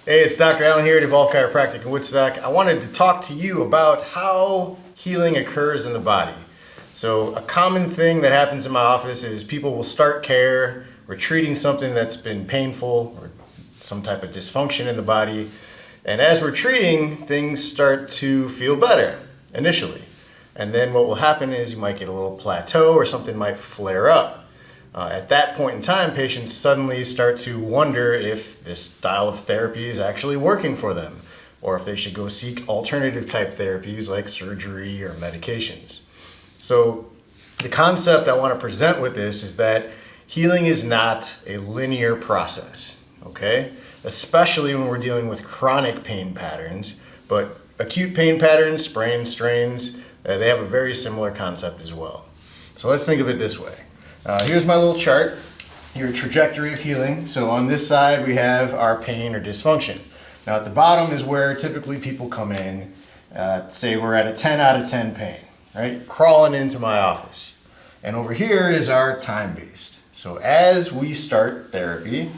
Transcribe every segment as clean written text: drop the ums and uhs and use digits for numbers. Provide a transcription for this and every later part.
Hey, it's Dr. Allin here at Evolve Chiropractic in Woodstock. I wanted to talk to you about how healing occurs in the body. So a common thing that happens in my office is people will start care, we're treating something that's been painful or some type of dysfunction in the body. And as we're treating, things start to feel better initially. And then what will happen is you might get a little plateau or something might flare up. At that point in time, patients suddenly start to wonder if this style of therapy is actually working for them, or if they should go seek alternative type therapies like surgery or medications. So the concept I want to present with this is that healing is not a linear process, okay? Especially when we're dealing with chronic pain patterns, but acute pain patterns, sprains, strains, they have a very similar concept as well. So let's think of it this way. Here's my little chart, your trajectory of healing. So on this side we have our pain or dysfunction. Now at the bottom is where typically people come in, say we're at a 10 out of 10 pain, right? Crawling into my office. And over here is our time-based. So as we start therapy,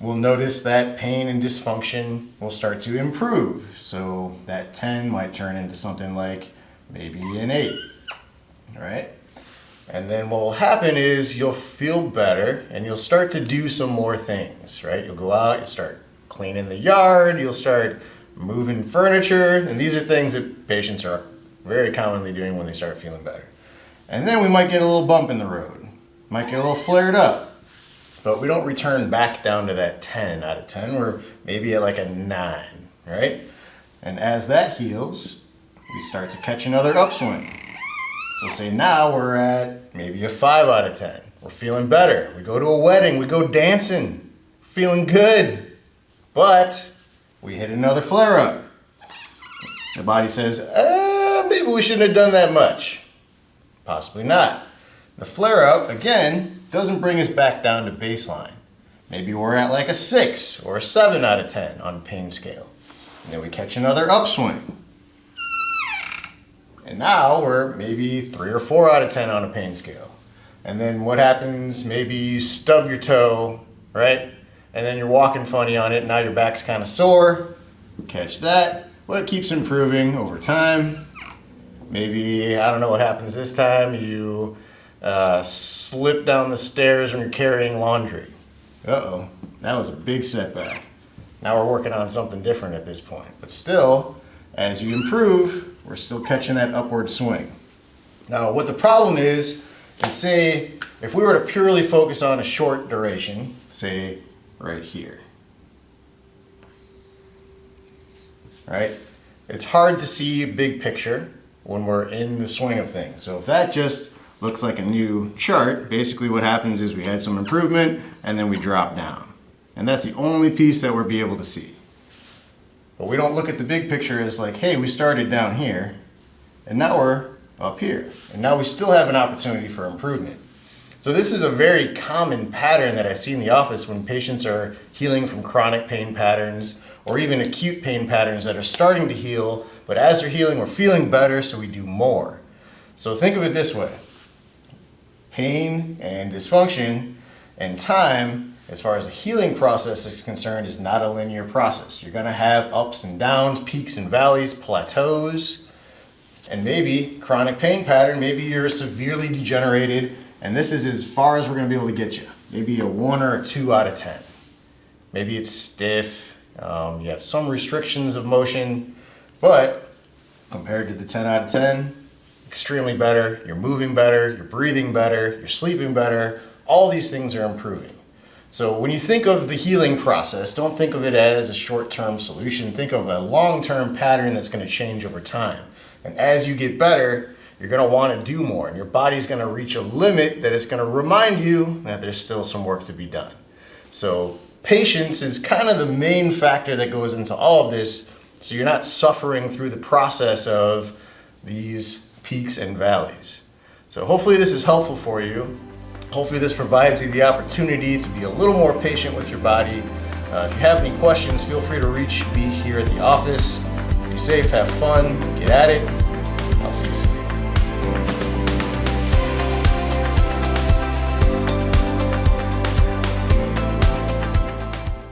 we'll notice that pain and dysfunction will start to improve. So that 10 might turn into something like maybe an 8, all right? And then what will happen is you'll feel better and you'll start to do some more things, right? You'll go out, you'll start cleaning the yard, you'll start moving furniture, and these are things that patients are very commonly doing when they start feeling better. And then we might get a little bump in the road, might get a little flared up, but we don't return back down to that 10 out of 10, we're maybe at like a 9, right? And as that heals, we start to catch another upswing. So say now we're at maybe a 5 out of 10. We're feeling better. We go to a wedding, we go dancing, feeling good. But we hit another flare up. The body says, maybe we shouldn't have done that much. Possibly not. The flare up, again, doesn't bring us back down to baseline. Maybe we're at like a 6 or a 7 out of 10 on the pain scale. And then we catch another upswing. And now we're maybe 3 or 4 out of 10 on a pain scale. And then what happens? Maybe you stub your toe, right? And then you're walking funny on it. Now your back's kind of sore. Catch that. Well, it keeps improving over time. Maybe, I don't know what happens this time. You slip down the stairs when you're carrying laundry. Uh-oh, that was a big setback. Now we're working on something different at this point. But still, as you improve, we're still catching that upward swing. Now, what the problem is say, if we were to purely focus on a short duration, say right here, right? It's hard to see a big picture when we're in the swing of things. So if that just looks like a new chart, basically what happens is we had some improvement and then we drop down. And that's the only piece that we'll be able to see. But we don't look at the big picture as like, hey, we started down here, and now we're up here. And now we still have an opportunity for improvement. So this is a very common pattern that I see in the office when patients are healing from chronic pain patterns or even acute pain patterns that are starting to heal, but as they're healing, we're feeling better, so we do more. So think of it this way. Pain and dysfunction and time, as far as the healing process is concerned, is not a linear process. You're gonna have ups and downs, peaks and valleys, plateaus, and maybe chronic pain pattern, maybe you're severely degenerated, and this is as far as we're gonna be able to get you. Maybe a 1 or a 2 out of 10. Maybe it's stiff, you have some restrictions of motion, but compared to the 10 out of 10, extremely better, you're moving better, you're breathing better, you're sleeping better, all these things are improving. So when you think of the healing process, don't think of it as a short-term solution. Think of a long-term pattern that's going to change over time. And as you get better, you're going to want to do more. And your body's going to reach a limit that it's going to remind you that there's still some work to be done. So patience is kind of the main factor that goes into all of this. So you're not suffering through the process of these peaks and valleys. So hopefully this is helpful for you. Hopefully this provides you the opportunity to be a little more patient with your body. If you have any questions, feel free to reach me here at the office. Be safe, have fun, get at it. I'll see you soon.